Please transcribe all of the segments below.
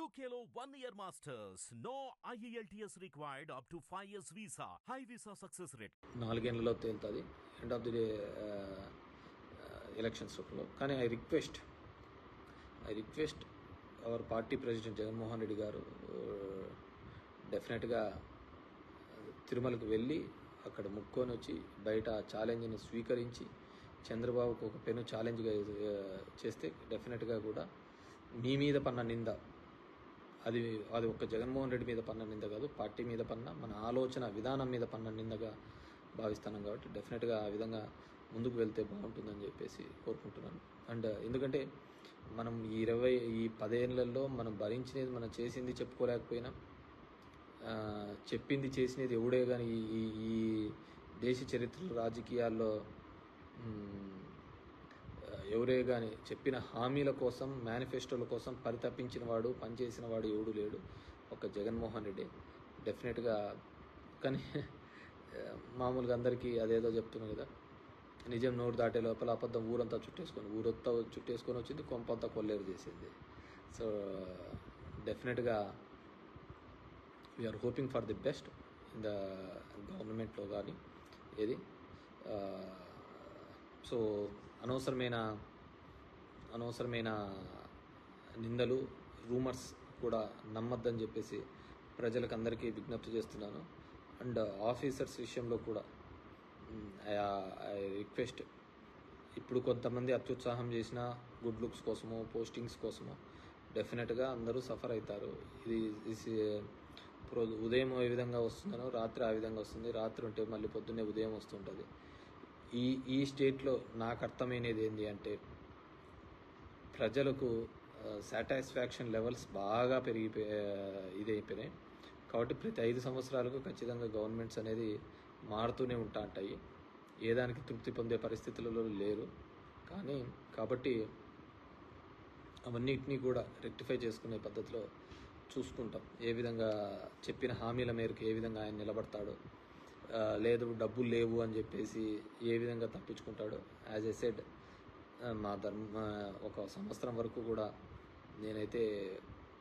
UKLO 1 year masters. No IELTS required up to 5 years visa. High visa success rate. 4 ఏళ్లలో తేలుతుంది end of the day elections లో. కానీ I request our party president Jaganmohan Reddy గారు డెఫినెట్గా తిరుమలకు వెళ్ళి అక్కడ ముక్కొని వచ్చి బయట ఛాలెంజ్ని స్వీకరించి చంద్రబాబుకు ఒక పెను ఛాలెంజ్గా చేస్తే డెఫినెట్గా కూడా మీ మీద పన్న నింద అది ఒక్క జగన్మోహన్ రెడ్డి మీద పన్న నింద కాదు, పార్టీ మీద పన్న మన ఆలోచన విధానం మీద పన్న నిందగా భావిస్తున్నాం. కాబట్టి డెఫినెట్గా ఆ విధంగా ముందుకు వెళ్తే బాగుంటుందని చెప్పేసి కోరుకుంటున్నాను. అండ్ ఎందుకంటే మనం ఈ 10 ఏళ్లలో మనం భరించినది మనం చేసింది చెప్పుకోలేకపోయినా చెప్పింది చేసినది ఎవడే కానీ ఈ దేశ చరిత్రలో రాజకీయాల్లో ఎవరే కానీ చెప్పిన హామీల కోసం మేనిఫెస్టోల కోసం పరితపించిన వాడు పనిచేసిన వాడు ఎవడు లేడు, ఒక జగన్మోహన్ రెడ్డి డెఫినెట్గా. కానీ మామూలుగా అందరికీ అదేదో చెప్తున్నాను కదా, నిజం నోరు దాటే లోపల అబద్ధం ఊరంతా చుట్టేసుకొని వచ్చింది, కొంపంతా కొల్లేరు చేసింది. సో డెఫినెట్గా we're hoping for the best in the గవర్నమెంట్లో కానీ ఏది. సో అనవసరమైన నిందలు రూమర్స్ కూడా నమ్మద్దని చెప్పేసి ప్రజలకు అందరికీ విజ్ఞప్తి చేస్తున్నాను. అండ్ ఆఫీసర్స్ విషయంలో కూడా ఐ రిక్వెస్ట్, ఇప్పుడు కొంతమంది అత్యుత్సాహం చేసిన గుడ్ లుక్స్ కోసమో పోస్టింగ్స్ కోసమో డెఫినెట్గా అందరూ సఫర్ అవుతారు. ఇది ఉదయం ఏ విధంగా వస్తుందనో రాత్రి ఆ విధంగా వస్తుంది, రాత్రి ఉంటే మళ్ళీ పొద్దున్నే ఉదయం వస్తుంటుంది. ఈ స్టేట్లో నాకు అర్థమైనది ఏంటి అంటే ప్రజలకు సాటిస్ఫాక్షన్ లెవెల్స్ బాగా ఇదైపోయినాయి. కాబట్టి ప్రతి 5 సంవత్సరాలకు ఖచ్చితంగా గవర్నమెంట్స్ అనేది మారుతూనే ఉంటాయి, ఏదానికి తృప్తి పొందే పరిస్థితులలో లేరు. కాబట్టి అవన్నిటినీ కూడా రెక్టిఫై చేసుకునే పద్ధతిలో చూసుకుంటాం. ఏ విధంగా చెప్పిన హామీల మేరకు ఏ విధంగా ఆయన నిలబడతాడో, లేదు డబ్బులు లేవు అని చెప్పేసి ఏ విధంగా తప్పించుకుంటాడో. యాజ్ ఎ సెడ్ ఒక సంవత్సరం వరకు కూడా నేనైతే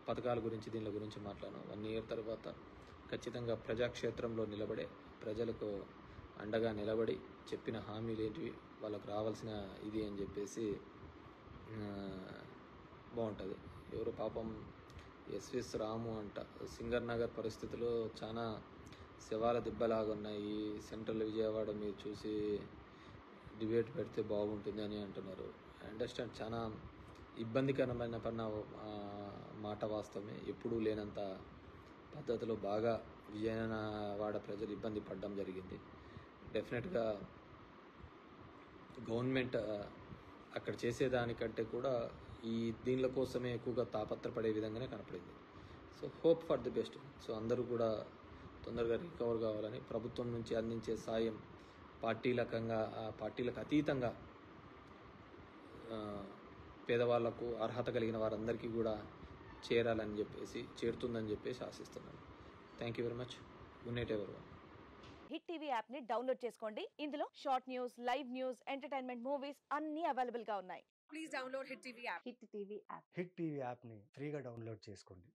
పథకాల గురించి దీని గురించి మాట్లాడాను. 1 year తర్వాత ఖచ్చితంగా ప్రజాక్షేత్రంలో నిలబడే ప్రజలకు అండగా నిలబడి చెప్పిన హామీలు ఏంటివి వాళ్ళకు రావాల్సిన ఇది అని చెప్పేసి బాగుంటుంది. ఎవరు పాపం ఎస్విఎస్ రాము అంట, సింగర్ నగర్ పరిస్థితులు చాలా శవాల దిబ్బలాగా ఉన్నాయి, సెంట్రల్ విజయవాడ మీరు చూసి డిబేట్ పెడితే బాగుంటుంది అని అంటున్నారు. ఐ అండర్స్టాండ్, చాలా ఇబ్బందికరమైన మాట వాస్తవమే. ఎప్పుడూ లేనంత పద్ధతిలో బాగా విజయవాడ ప్రజలు ఇబ్బంది పడడం జరిగింది. డెఫినెట్గా గవర్నమెంట్ అక్కడ చేసేదానికంటే కూడా దీనిల కోసమే ఎక్కువగా తాపత్రపడే విధంగానే కనపడింది. So hope for the best. So అందరూ కూడా తొందరగా రికవర్ కావాలని, ప్రభుత్వం నుంచి అందించే సాయం పార్టీలకు అతీతంగా పేదవాళ్లకు అర్హత కలిగిన వారందరికీ కూడా చేరుతుందని చెప్పేసి ఆశిస్తున్నాను. Thank you very much. Good night everyone. Hit TV app ని డౌన్లోడ్ చేసుకోండి. ఇందులో short news, live news, entertainment movies అన్ని అవైలబుల్ గా ఉన్నాయి. Please download hit TV app. Hit TV app ని ఫ్రీగా డౌన్లోడ్ చేసుకోండి.